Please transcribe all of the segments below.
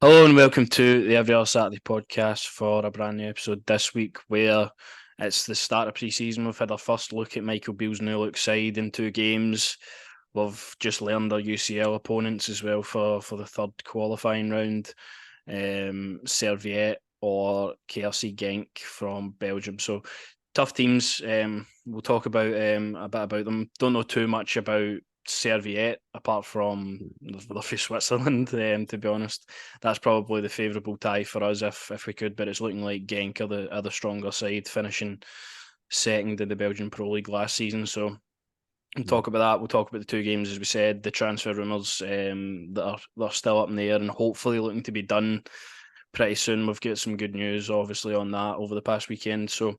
Hello and welcome to the Every Other Saturday podcast for a brand new episode this week where it's the start of pre-season. We've had our first look at Michael Beale's new look side in two games. We've just learned our UCL opponents as well for the third qualifying round. Serviette or KRC Genk from Belgium. So tough teams. We'll talk about a bit about them. Don't know too much about Serviette apart from they're for Switzerland. To be honest, that's probably the favourable tie for us if we could. But it's looking like Genk are the stronger side, finishing second in the Belgian Pro League last season. So we'll talk about that. We'll talk about the two games, as we said, the transfer rumours that are still up in the air and hopefully looking to be done pretty soon. We've got some good news, obviously, on that over the past weekend. So,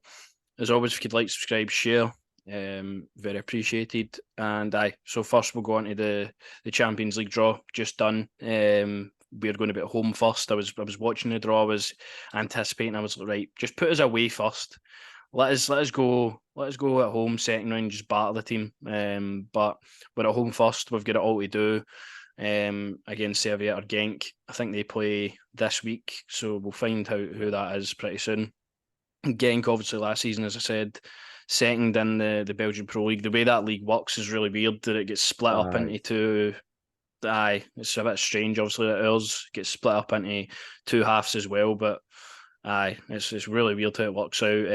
as always, if you'd like, subscribe, share, very appreciated. And so first we'll go on to the Champions League draw just done. We're going to be at home first. I was watching the draw. I was anticipating. I was like, right, just put us away first. Let us go at home second round, just batter the team. But we're at home first. We've got it all to do. Against Serviette or Genk. I think they play this week, so we'll find out who that is pretty soon. Genk, obviously, last season, as I said, second in the Belgian Pro League. The way that league works is really weird, that it gets split up into two. It's a bit strange, obviously, that ours gets split up into two halves as well, but it's really weird how it works out.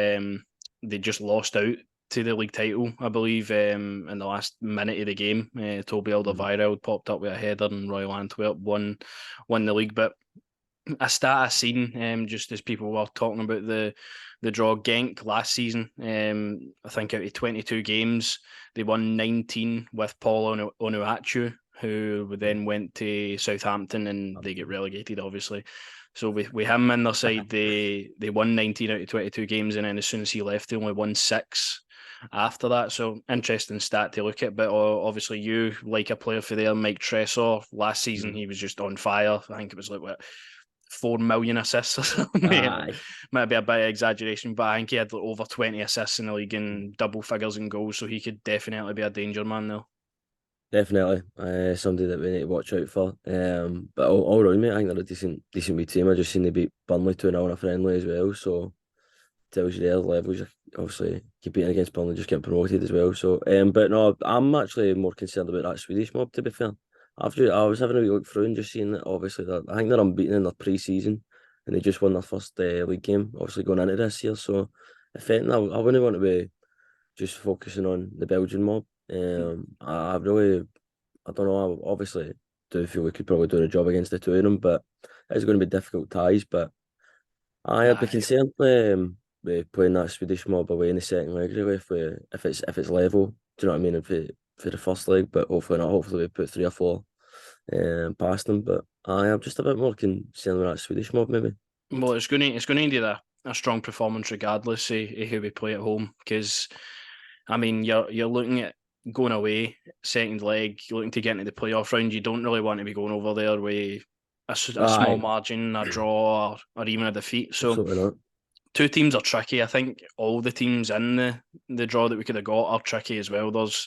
They just lost out to the league title, I believe, in the last minute of the game. Toby Alderweireld popped up with a header and Royal Antwerp won the league. But a stat I seen, just as people were talking about the draw, Genk last season, I think out of 22 games, they won 19 with Paul Onuachu, who then went to Southampton and they get relegated, obviously. So with him in their side, they won 19 out of 22 games, and then as soon as he left, they only won 6 after that. So interesting stat to look at. But obviously, you like a player for there, Mike Tressor. Last season, he was just on fire. I think it was like what 4 million assists or something. Might be a bit of exaggeration, but I think he had like over 20 assists in the league and double figures in goals. So he could definitely be a danger man now. Definitely, somebody that we need to watch out for. But all around, mate, I think they're a decent wee team. I just seen they beat Burnley 2-0 in a friendly as well, so tells you their levels. Obviously, competing against Burnley, just getting promoted as well. So, but no, I'm actually more concerned about that Swedish mob. To be fair, I was having a wee look through and just seeing that obviously I think they're unbeaten in their pre-season, and they just won their first league game. Obviously going into this year, so if anything, I wouldn't want to be just focusing on the Belgian mob. I really, I don't know. I obviously do feel we could probably do the job against the two of them, but it's going to be difficult ties. But I'd be Aye. concerned with playing that Swedish mob away in the second leg. Really, if it's level, do you know what I mean? For the first leg, but hopefully not. Hopefully we put 3 or 4 past them. But I am just a bit more concerned with that Swedish mob, maybe. Well, it's going to need a strong performance regardless of who we play at home, because I mean you're looking at going away second leg, looking to get into the playoff round. You don't really want to be going over there with a small Aye, margin, a draw, or even a defeat. So absolutely not. two teams are tricky. I think all the teams in the draw that we could have got are tricky as well. There's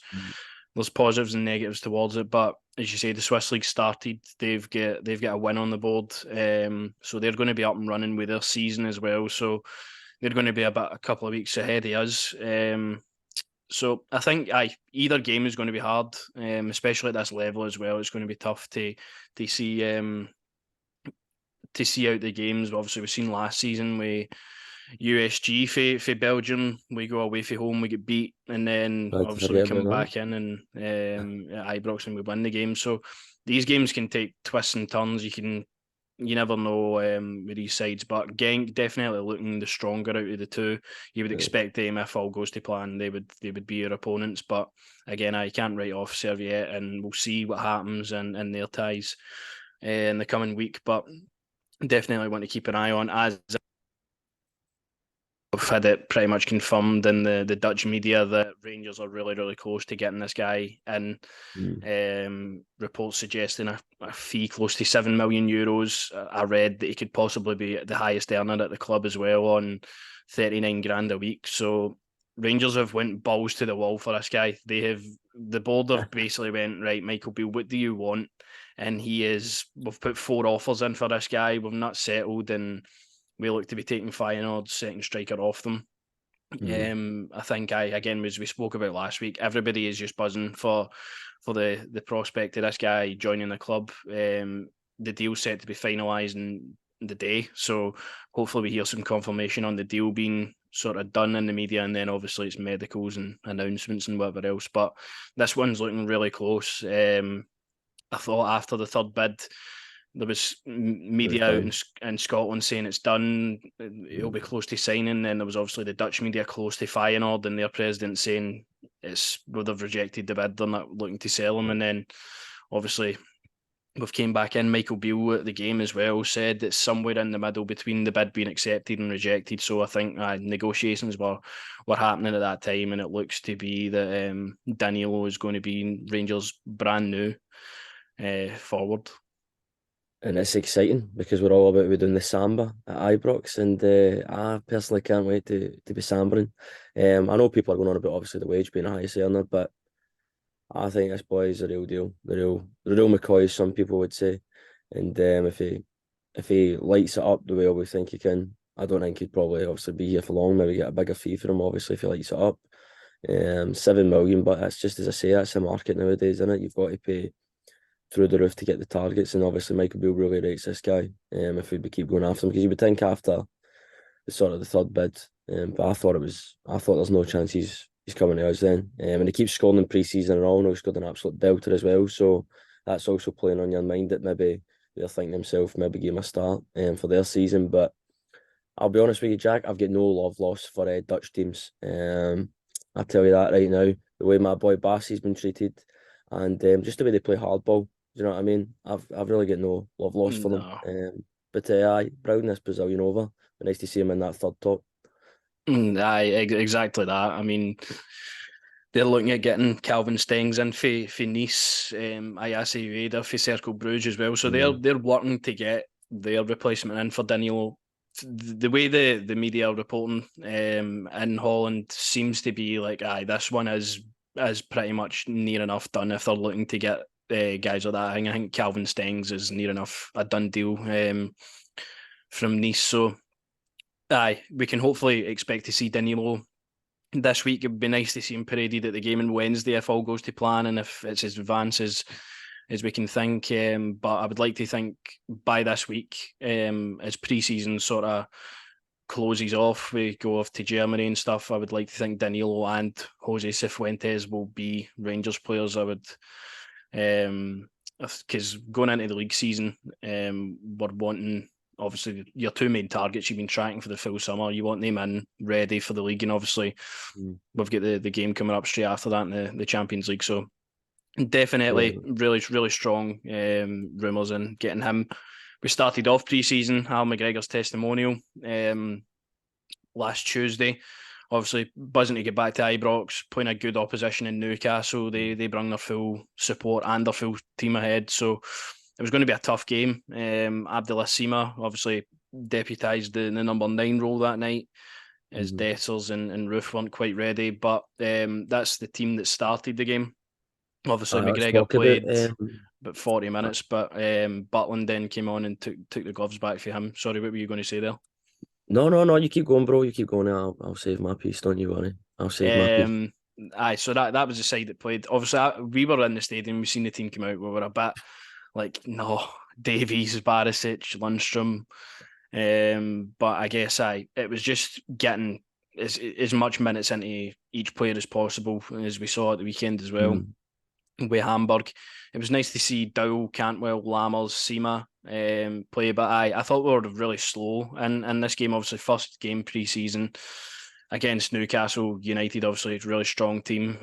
positives and negatives towards it, but as you say, the Swiss League started. They've got a win on the board, so they're going to be up and running with their season as well. So they're going to be about a couple of weeks ahead of us. So I think either game is going to be hard, especially at this level as well. It's going to be tough to see to see out the games. Obviously, we've seen last season with USG for Belgium. We go away for home, we get beat, and then Not to obviously we forget about come that. back in and at Ibrox and we win the game. So these games can take twists and turns. You never know with these sides, but Genk definitely looking the stronger out of the two. You would expect them, if all goes to plan, they would be your opponents. But again, I can't write off Serviette, and we'll see what happens in their ties in the coming week. But definitely want to keep an eye on, as I've had it pretty much confirmed in the Dutch media that Rangers are really, really close to getting this guy in. Mm. Reports suggesting a fee close to €7 million. I read that he could possibly be the highest earner at the club as well, on 39 grand a week. So Rangers have went balls to the wall for this guy. The board have basically went, right, Michael Beale, what do you want? and we've put 4 offers in for this guy. We've not settled, and we look to be taking Feyenoord's second striker off them. I think again, as we spoke about last week, everybody is just buzzing for the prospect of this guy joining the club. The deal's set to be finalised in the day, so hopefully we hear some confirmation on the deal being sort of done in the media, and then obviously it's medicals and announcements and whatever else. But this one's looking really close. I thought after the third bid, there was media out in Scotland saying it's done, it'll be close to signing. Then there was obviously the Dutch media close to Feyenoord and their president saying they've rejected the bid, they're not looking to sell him. And then obviously we've came back in. Michael Beale at the game as well said it's somewhere in the middle between the bid being accepted and rejected. So I think negotiations were happening at that time, and it looks to be that Danilo is going to be Rangers' brand new forward. And it's exciting because we're all about doing the samba at Ibrox, and I personally can't wait to be sambering. I know people are going on about obviously the wage being a highest earner, but I think this boy is the real deal, the real McCoy, as some people would say. And if he lights it up the way we think he can, I don't think he'd probably obviously be here for long. Maybe get a bigger fee for him, obviously, if he lights it up. 7 million, but that's just as I say, that's the market nowadays, isn't it? You've got to pay through the roof to get the targets, and obviously Michael Beale really rates this guy. If we keep going after him, because you would think after the third bid, but I thought there's no chance he's coming to us then. And he keeps scoring in pre-season and all. Now he's got an absolute belter as well, so that's also playing on your mind that maybe they're thinking themselves maybe give him a start for their season. But I'll be honest with you, Jack, I've got no love lost for Dutch teams. I'll tell you that right now. The way my boy Bassie's been treated, and just the way they play hardball. Do you know what I mean? I've really got no love lost for them. But aye, proud in this Brazilian over. But nice to see him in that third top. Aye, exactly that. I mean, they're looking at getting Calvin Stengs in for Nice, Ayase Raider for Cercle Bruges as well. So they're working to get their replacement in for Danilo. The way the media are reporting in Holland seems to be like, aye, this one is pretty much near enough done if they're looking to get guys like that. I think Calvin Stengs is near enough a done deal from Nice. So aye, we can hopefully expect to see Danilo this week. It would be nice to see him paraded at the game on Wednesday if all goes to plan and if it's as advanced as we can think. But I would like to think by this week, as pre-season sort of closes off, we go off to Germany and stuff, I would like to think Danilo and Jose Cifuentes will be Rangers players. I would, because going into the league season, we're wanting, obviously, your 2 main targets you've been tracking for the full summer. You want them in ready for the league, and obviously we've got the game coming up straight after that in the Champions League. So definitely really, really strong rumours in getting him. We started off pre-season, Al McGregor's testimonial last Tuesday. Obviously, buzzing to get back to Ibrox, playing a good opposition in Newcastle. They bring their full support and their full team ahead. So it was going to be a tough game. Abdullah Sima obviously deputised the number 9 role that night, as Dessers and Roof weren't quite ready. But that's the team that started the game. Obviously, McGregor played about 40 minutes, but Butland then came on and took the gloves back for him. Sorry, what were you going to say there? No, you keep going, bro. You keep going. I'll save my piece, don't you worry. I'll save my piece. Aye, so that was the side that played. Obviously, we were in the stadium. We seen the team come out. We were a bit like, no, Davies, Barisic, Lundstrom. But I guess it was just getting as much minutes into each player as possible, as we saw at the weekend as well. With Hamburg, it was nice to see Dow, Cantwell, Lammers, Sima play, but I thought we were really slow in this game. Obviously, first game pre-season against Newcastle United, obviously a really strong team.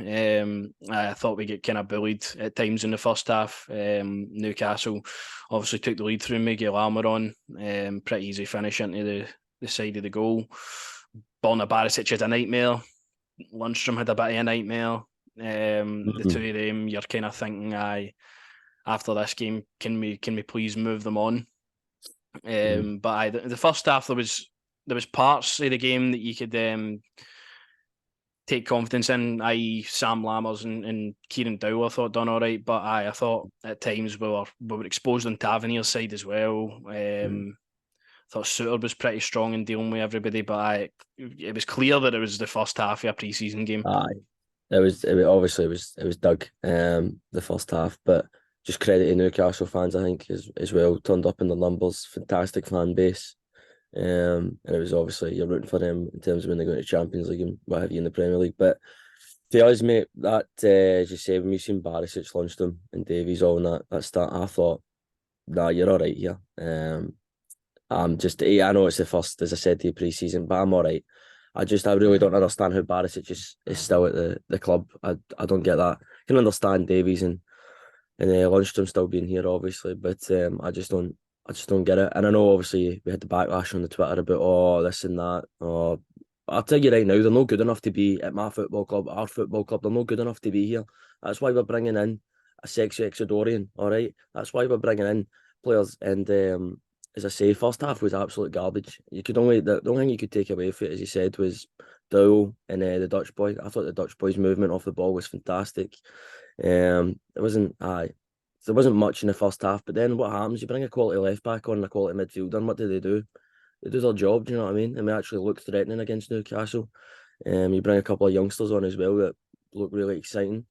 I thought we get kind of bullied at times in the first half. Newcastle obviously took the lead through Miguel Almiron, pretty easy finish into the side of the goal. Borna Barisic had a nightmare. Lundstrom had a bit of a nightmare. The 2 of them, you're kind of thinking, after this game, can we please move them on? But the first half, there was parts of the game that you could take confidence in, i.e. Sam Lammers and Kieran Dowell, I thought done all right. But I thought at times we were exposed on Tavernier's side as well. Thought Suter was pretty strong in dealing with everybody, but it was clear that it was the first half of a pre-season game. Aye, obviously it was Doug the first half, but just credit to Newcastle fans, I think, as well, turned up in the numbers, fantastic fan base. And it was obviously you're rooting for them in terms of when they go to Champions League and what have you in the Premier League. But to us, mate, that as you say, when you seen Barisic, Lundstram and Davies all in that start, I thought, nah, you're all right here. I'm just, I know it's the first, as I said to you, pre-season, but I'm all right. I really don't understand how Barisic is still at the club. I don't get that. I can understand Davies and Lundstram still being here, obviously, but I just don't get it. And I know obviously we had the backlash on the Twitter about this and that. I'll tell you right now, they're not good enough to be at my football club, our football club. They're not good enough to be here. That's why we're bringing in a sexy Exodorian. All right, that's why we're bringing in players. And as I say, first half was absolute garbage. The only thing you could take away from it, as you said, was Dowell and the Dutch boy. I thought the Dutch boy's movement off the ball was fantastic. There wasn't much in the first half, but then what happens? You bring a quality left back on and a quality midfielder, and what do? They do their job. Do you know what I mean? And we actually look threatening against Newcastle. You bring a couple of youngsters on as well that look really exciting,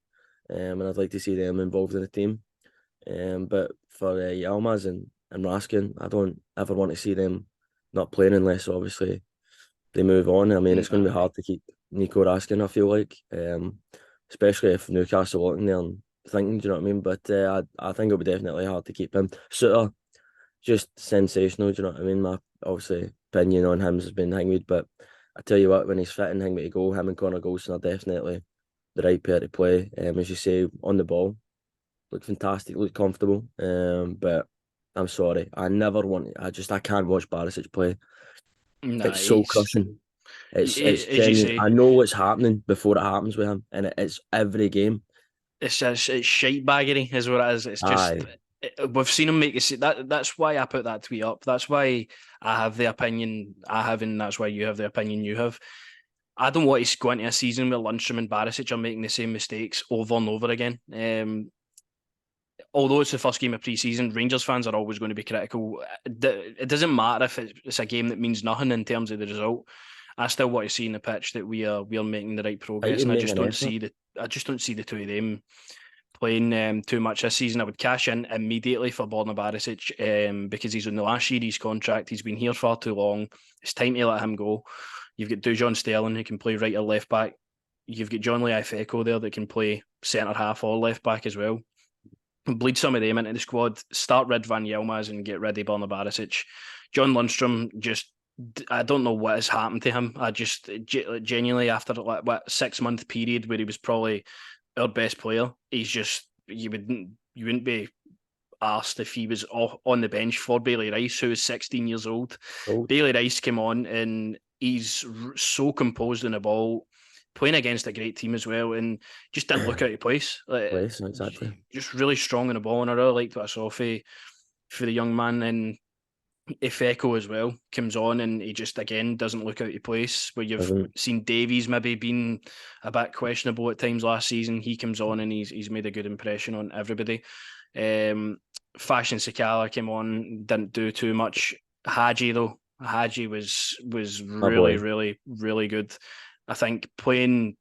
and I'd like to see them involved in the team. But for Yilmaz and Raskin, I don't ever want to see them not playing unless obviously they move on. I mean, it's going to be hard to keep Nico Raskin, I feel like, especially if Newcastle are looking there and thinking, do you know what I mean? But I think it'll be definitely hard to keep him. Suter, just sensational, do you know what I mean? My obviously opinion on him has been Hingweed, but I tell you what, when he's fit and Hingweed to go, him and Connor Golson are definitely the right pair to play. As you say, on the ball, look fantastic, look comfortable. But I'm sorry, I can't watch Barisic play. Nah, It's so crushing. It's as you genuine. say, I know what's happening before it happens with him, and it's every game. it's shite baggery is what it is. It's just Aye, we've seen him make it. That's why I put that tweet up. That's why I have the opinion I have, and that's why you have the opinion you have. I don't want to go into a season where Lundstram and Barisic are making the same mistakes over and over again. Although it's the first game of pre-season, Rangers fans are always going to be critical. It doesn't matter if it's a game that means nothing in terms of the result. I still want to see in the pitch that we are making the right progress, and I just don't see the two of them playing too much this season. I would cash in immediately for Borna Barisic because he's on the last year of his contract. He's been here far too long. It's time to let him go. You've got Dujon Sterling who can play right or left back. You've got John Lee Ifeko there that can play centre half or left back as well. Bleed some of them into the squad. Start rid Van Yilmaz and get ready Borna Barisic. John Lundstram, I don't know what has happened to him. I just genuinely, after what 6 month period where he was probably our best player, he's just you wouldn't be asked if he was on the bench for Bailey Rice, who is 16 years old. Bailey Rice came on and he's so composed in the ball, playing against a great team as well, and just didn't look out of place. exactly. Just really strong in the ball, and I really liked what I saw for the young man. And Ifeko as well comes on, and he just again doesn't look out of place. Where you've seen Davies maybe been a bit questionable at times last season, he comes on and he's made a good impression on everybody. Fashion Sakala came on, didn't do too much. Hadji was really, really, really good. I think playing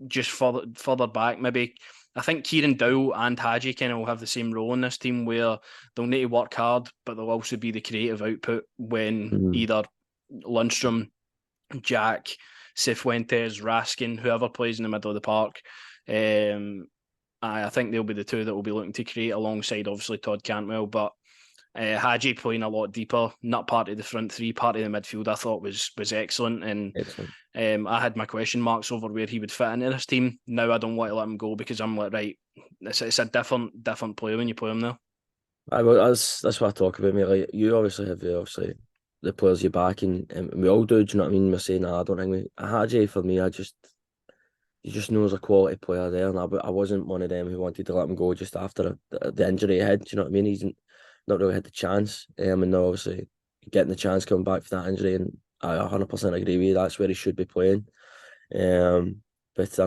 just further back, maybe I think Kieran Dowell and Hadji kind of will have the same role in this team where they'll need to work hard, but they'll also be the creative output when either Lundstram, Jack, Cifuentes, Raskin, whoever plays in the middle of the park. I think they'll be the two that will be looking to create alongside obviously Todd Cantwell, but Hadji playing a lot deeper, not part of the front three, part of the midfield, I thought was excellent. And I had my question marks over where he would fit into this team. Now I don't want to let him go because I'm like, right, it's a different player when you play him there. That's what I talk about, mate. Like you obviously have the players you back, and we all do. Do you know what I mean? We're saying, I don't think Hadji for me. You just know there's a quality player there, and I wasn't one of them who wanted to let him go just after the injury he had. Do you know what I mean? He's not really had the chance, and now obviously getting the chance coming back for that injury, and I 100% agree with you. That's where he should be playing. But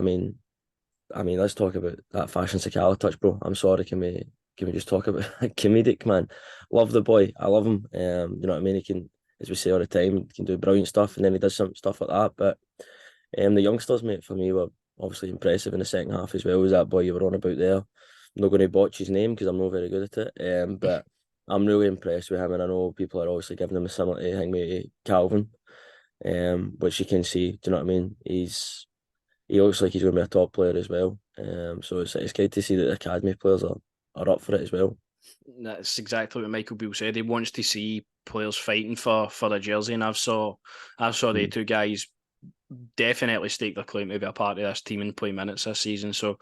let's talk about that Fashion Sakala touch, bro. I'm sorry, can we just talk about comedic, man? Love the boy. I love him. You know what I mean? He can, as we say all the time, he can do brilliant stuff, and then he does some stuff like that. But the youngsters, mate, for me were obviously impressive in the second half as well. Was that boy you were on about there? I'm not going to botch his name because I'm not very good at it. But I'm really impressed with him, and I know people are obviously giving him a similar thing with Calvin. Which you can see. Do you know what I mean? He looks like he's going to be a top player as well. So it's good to see that the academy players are up for it as well. That's exactly what Michael Beale said. He wants to see players fighting for the jersey, and I saw the two guys definitely stake their claim to be a part of this team and play minutes this season. So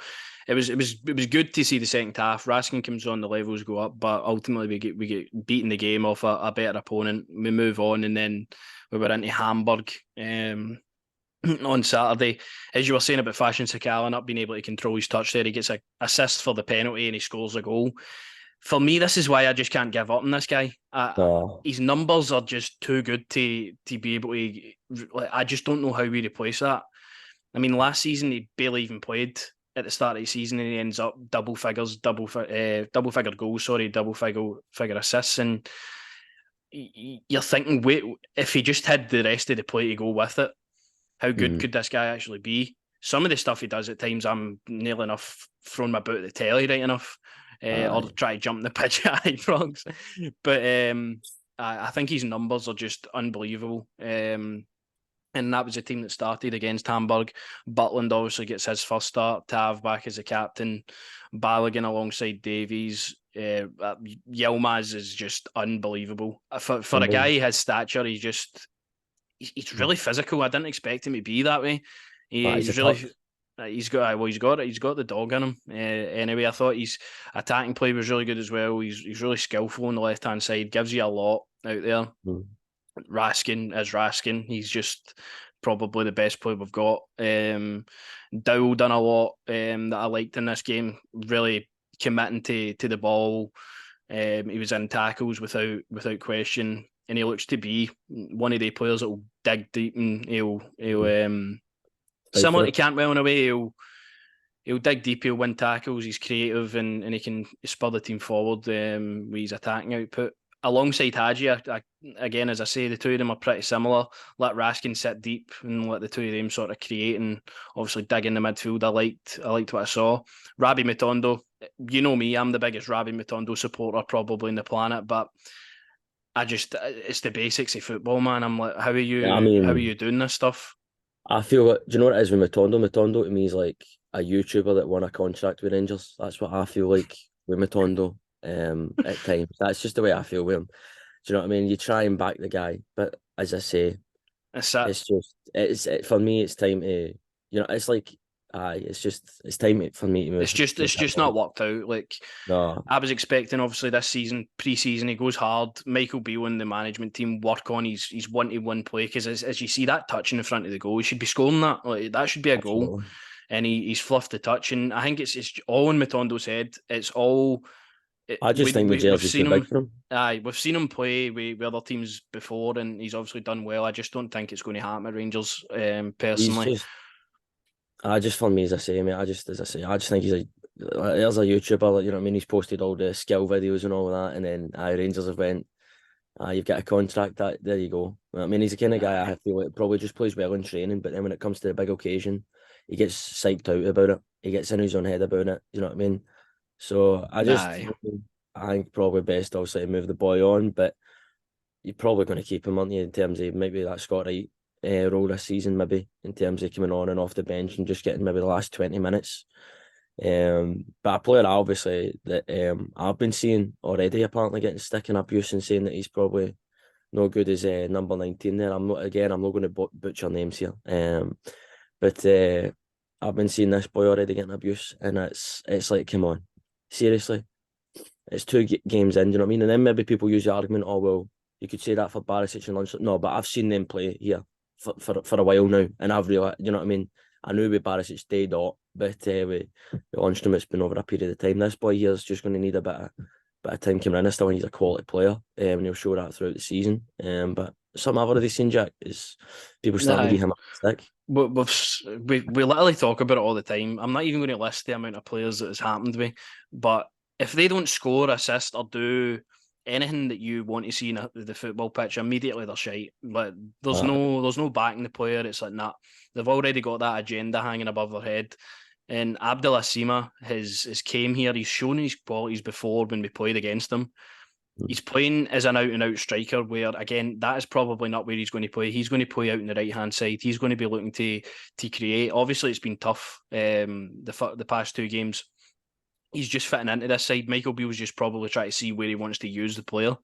it was good to see the second half. Raskin comes on, the levels go up, but ultimately we get beaten the game off a better opponent. We move on, and then we were into Hamburg. On Saturday, as you were saying about Fashion Sakala not being able to control his touch there, he gets an assist for the penalty and he scores a goal. For me, this is why I just can't give up on this guy. His numbers are just too good to be able to. I just don't know how we replace that. I mean, last season he barely even played at the start of the season, and he ends up double figure goals, double figure assists, and you're thinking, wait, if he just had the rest of the play to go with it, how good could this guy actually be? Some of the stuff he does at times, I'm nearly enough throwing my boot at the telly right enough. Or try to jump the pitch at high frogs. But I think his numbers are just unbelievable. And that was a team that started against Hamburg. Butland obviously gets his first start. Tav back as a captain. Balogun alongside Davies. Yilmaz is just unbelievable. For a guy his stature, he's really physical. I didn't expect him to be that way. He's really... He's got the dog in him. Anyway, I thought his attacking play was really good as well. He's really skillful on the left hand side. Gives you a lot out there. Raskin. He's just probably the best player we've got. Dowell done a lot that I liked in this game. Really committing to the ball. He was in tackles without question, and he looks to be one of the players that will dig deep and he'll similar to Cantwell in a way, he'll dig deep, he'll win tackles, he's creative and he can spur the team forward with his attacking output. Alongside Hadji, again, as I say, the two of them are pretty similar. Let Raskin sit deep and let the two of them sort of create and obviously dig in the midfield. I liked what I saw. Rabbi Matondo, you know me, I'm the biggest Rabbi Matondo supporter probably on the planet, but it's the basics of football, man. I'm like, how are you doing this stuff? I feel like, do you know what it is with Matondo? Matondo to me is like a YouTuber that won a contract with Rangers. That's what I feel like with Matondo at times. That's just the way I feel with him. Do you know what I mean? You try and back the guy, but as I say, it's for me, it's time to, it's like, it's time for me to move. It's just not worked out. Like, no. I was expecting, obviously, this season, pre-season, he goes hard. Michael Beale and the management team work on his one-to-one play, because as you see that touch in the front of the goal, he should be scoring that. Like, that should be a goal. And he's fluffed the touch, and I think it's all in Matondo's head. It's all. I just think the jersey's too big for him. We've seen him play with other teams before, and he's obviously done well. I just don't think it's going to happen at Rangers, personally. For me, as I say, mate, I just think he's there's a YouTuber, you know what I mean? He's posted all the skill videos and all that, and then Rangers have went, you've got a contract, there you go. I mean, he's the kind of guy I feel like probably just plays well in training, but then when it comes to the big occasion, he gets psyched out about it. He gets in his own head about it. You know what I mean? So I think probably best also to move the boy on, but you're probably going to keep him, aren't you, in terms of maybe that Scott Wright role this season, maybe in terms of coming on and off the bench and just getting maybe the last 20 minutes. But a player obviously that I've been seeing already apparently getting stick and abuse and saying that he's probably no good as number 19 there. I'm not going to butcher names here. But I've been seeing this boy already getting abuse, and it's like, come on, seriously, it's two games in, do you know what I mean? And then maybe people use the argument, oh well, you could say that for Barisic and Lundstrom. No, but I've seen them play here for a while now, and I've really, you know what I mean? I knew with Barisic stayed up, but with Lundstrom it's been over a period of time. This boy here is just going to need a bit of bit of time coming in. I still think he's a quality player, and he'll show that throughout the season. But something I've already seen, Jack, is people starting to Nah, give him a stick. we literally talk about it all the time. I'm not even going to list the amount of players that has happened to me, but if they don't score, assist, or do anything that you want to see in the football pitch, immediately they're shite. But there's no backing the player. It's like, nah, they've already got that agenda hanging above their head. And Abdullah Sima has came here. He's shown his qualities before when we played against him. He's playing as an out-and-out striker where, again, that is probably not where he's going to play. He's going to play out on the right-hand side. He's going to be looking to create. Obviously, it's been tough the past 2 games. He's just fitting into this side. Michael Beale's just probably trying to see where he wants to use the player.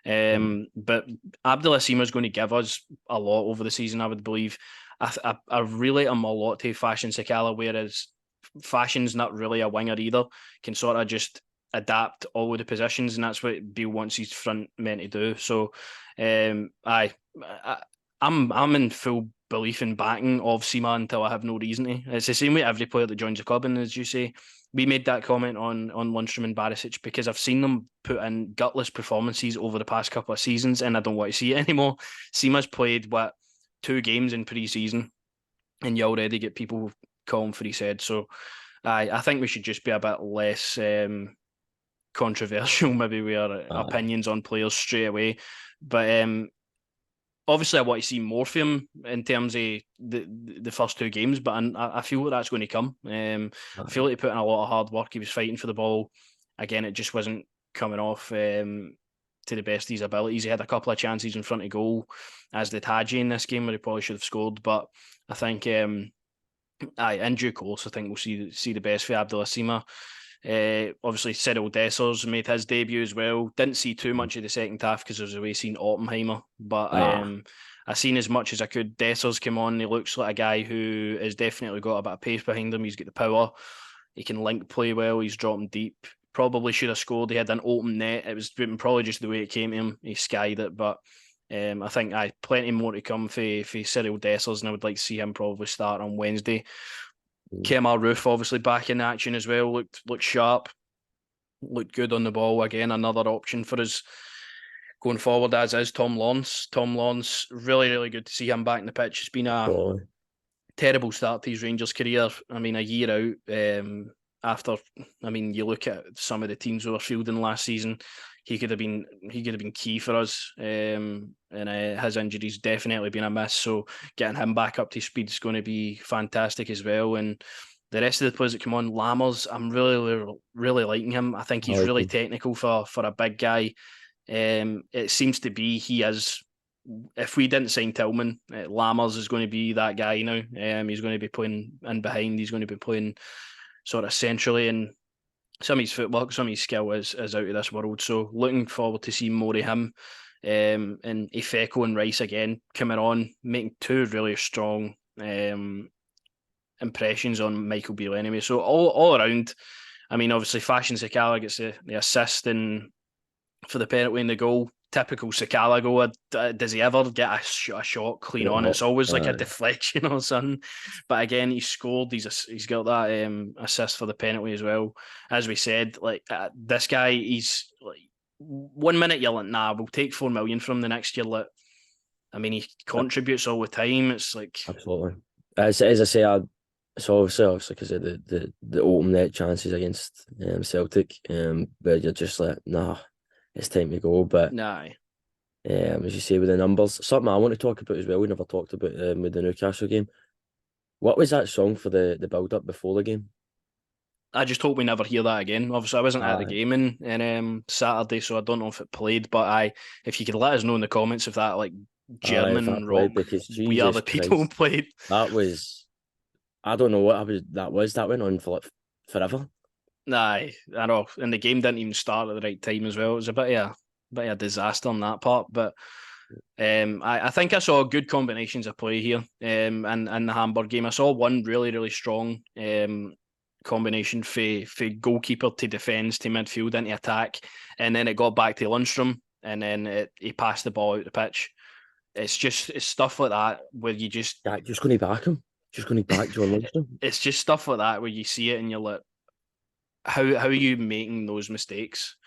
But Abdullah Sima is going to give us a lot over the season, I would believe. I relate him a lot to Fashion Sakala, whereas Fashion's not really a winger either, can sort of just adapt all of the positions, and that's what Beale wants his front men to do. So, I'm in full belief in backing of Seaman until I have no reason to. It's the same with every player that joins the club, and as you say, we made that comment on Lundstram and Barisic because I've seen them put in gutless performances over the past couple of seasons, and I don't want to see it anymore. Seaman's played 2 games in pre-season, and you already get people calling for his head. So, I think we should just be a bit less controversial, maybe with our opinions on players straight away. But obviously, I want to see more from him in terms of the first 2 games. But I feel like that's going to come. I feel like he put in a lot of hard work. He was fighting for the ball. Again, it just wasn't coming off to the best of his abilities. He had a couple of chances in front of goal, as did Hadji in this game, where he probably should have scored. But I think, in due course, I think we'll see the best for Abdullah Sima. Obviously, Cyril Dessers made his debut as well. Didn't see too much of the second half because I was away seeing Oppenheimer, but I seen as much as I could. Dessers came on. He looks like a guy who has definitely got a bit of pace behind him. He's got the power. He can link play well. He's dropping deep. Probably should have scored. He had an open net. It was probably just the way it came to him. He skied it, but I think plenty more to come for Cyril Dessers, and I would like to see him probably start on Wednesday. Kemal Roof obviously back in action as well. Looked sharp, looked good on the ball. Again, another option for us going forward, as is Tom Lawrence. Tom Lawrence, really, really good to see him back in the pitch. It's been a terrible start to his Rangers career. I mean, a year out after. I mean, you look at some of the teams we were fielding last season. He could have been key for us, and his injury's definitely been a miss. So getting him back up to speed is going to be fantastic as well. And the rest of the players that come on, Lammers, I'm really, really liking him. I think he's really technical for a big guy. It seems to be he is. If we didn't sign Tillman, Lammers is going to be that guy now. He's going to be playing in behind. He's going to be playing sort of centrally, and some of his footwork, some of his skill is out of this world. So looking forward to seeing more of him. And Ifeko and Rice again coming on, making 2 really strong impressions on Michael Beale anyway. So all around, I mean, obviously Fashion Sakala gets the assist for the penalty in the goal. Typical Sakala goal. Does he ever get a shot clean on? It's always like a deflection or something. But again, he scored. He's got that assist for the penalty as well. As we said, like this guy, he's like 1 minute you're like, nah, we'll take 4 million from the next year. Like, I mean, he contributes all the time. It's like absolutely. As I say, it's obviously because of the open net chances against Celtic, where you're just like, nah, it's time to go. But as you say, with the numbers, something I want to talk about as well, we never talked about with the Newcastle game. What was that song for the build up before the game? I just hope we never hear that again. Obviously, I wasn't at the game in Saturday, so I don't know if it played. But if you could let us know in the comments if that like German rock, because We Are the People played. That was, I don't know what that was. That went on for like forever. I know, and the game didn't even start at the right time as well. It was a bit of a disaster on that part, but I think I saw good combinations of play here in the Hamburg game. I saw one really, really strong combination for goalkeeper to defence to midfield into attack, and then it got back to Lundstram, and then he passed the ball out the pitch. It's stuff like that where you just going to back him, just going to back John Lundstram. It's just stuff like that where you see it and you're like, how are you making those mistakes?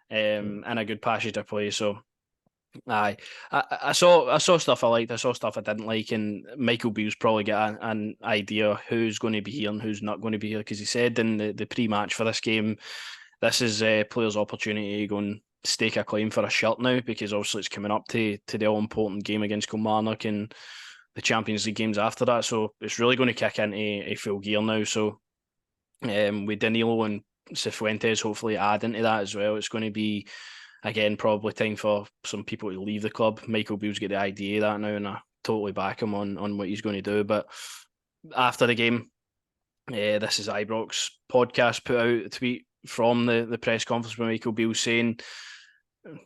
and a good passage of play. So aye, I saw stuff I liked, I saw stuff I didn't like, and Michael Beale's probably got an idea who's going to be here and who's not going to be here, because he said in the pre-match for this game, this is players' opportunity to go and stake a claim for a shirt now, because obviously it's coming up to the all-important game against Kilmarnock and the Champions League games after that, so it's really going to kick into a full gear now. So with Danilo and Cifuentes hopefully add into that as well, it's going to be, again, probably time for some people to leave the club. Michael Beale's got the idea of that now, and I totally back him on what he's going to do. But after the game, this is Ibrox podcast put out a tweet from the press conference with Michael Beale saying,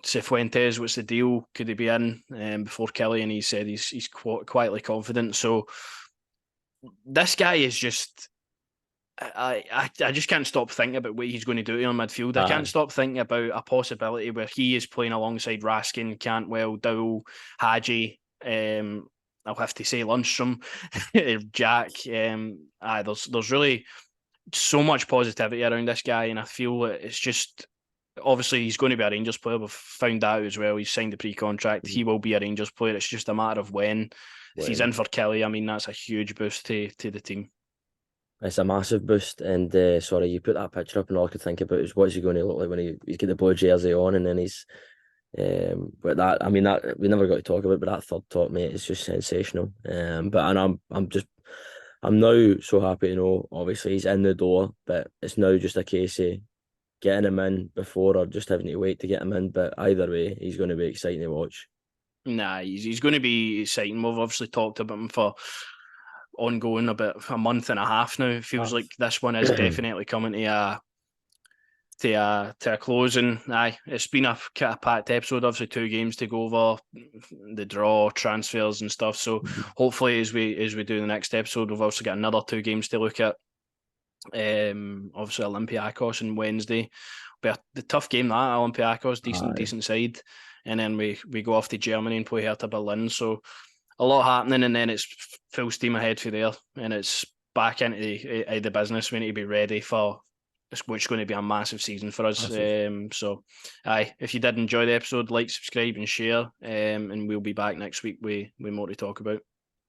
Cifuentes, what's the deal? Could he be in before Kelly? And he said he's quietly confident. So this guy is just... I just can't stop thinking about what he's going to do in midfield. I can't stop thinking about a possibility where he is playing alongside Raskin, Cantwell, Dowell, Hadji. I'll have to say Lundstrom, Jack. There's really so much positivity around this guy, and I feel that it's just... Obviously, he's going to be a Rangers player. We've found out as well. He's signed the pre-contract. He will be a Rangers player. It's just a matter of when. If he's in for Kelly, I mean, that's a huge boost to the team. It's a massive boost, and sorry, you put that picture up, and all I could think about is what's he going to look like when he's got the blue jersey on, and then he's but that, I mean, that we never got to talk about, but that third top, mate, is just sensational. I'm now so happy to know, obviously he's in the door, but it's now just a case of getting him in before or just having to wait to get him in. But either way, he's going to be exciting to watch. Nah, he's going to be exciting. We've obviously talked about him for ongoing about a month and a half now. It feels like this one is definitely coming to a close, and it's been a kind of packed episode. Obviously 2 games to go over, the draw, transfers and stuff. So hopefully as we do the next episode, we've also got another 2 games to look at. Obviously Olympiacos on Wednesday, but the tough game, that Olympiacos, decent side, and then we go off to Germany and play Hertha Berlin. So a lot happening, and then it's full steam ahead for there, and it's back into the business. We need to be ready for which is going to be a massive season for us. So if you did enjoy the episode, like, subscribe and share, and we'll be back next week with more to talk about.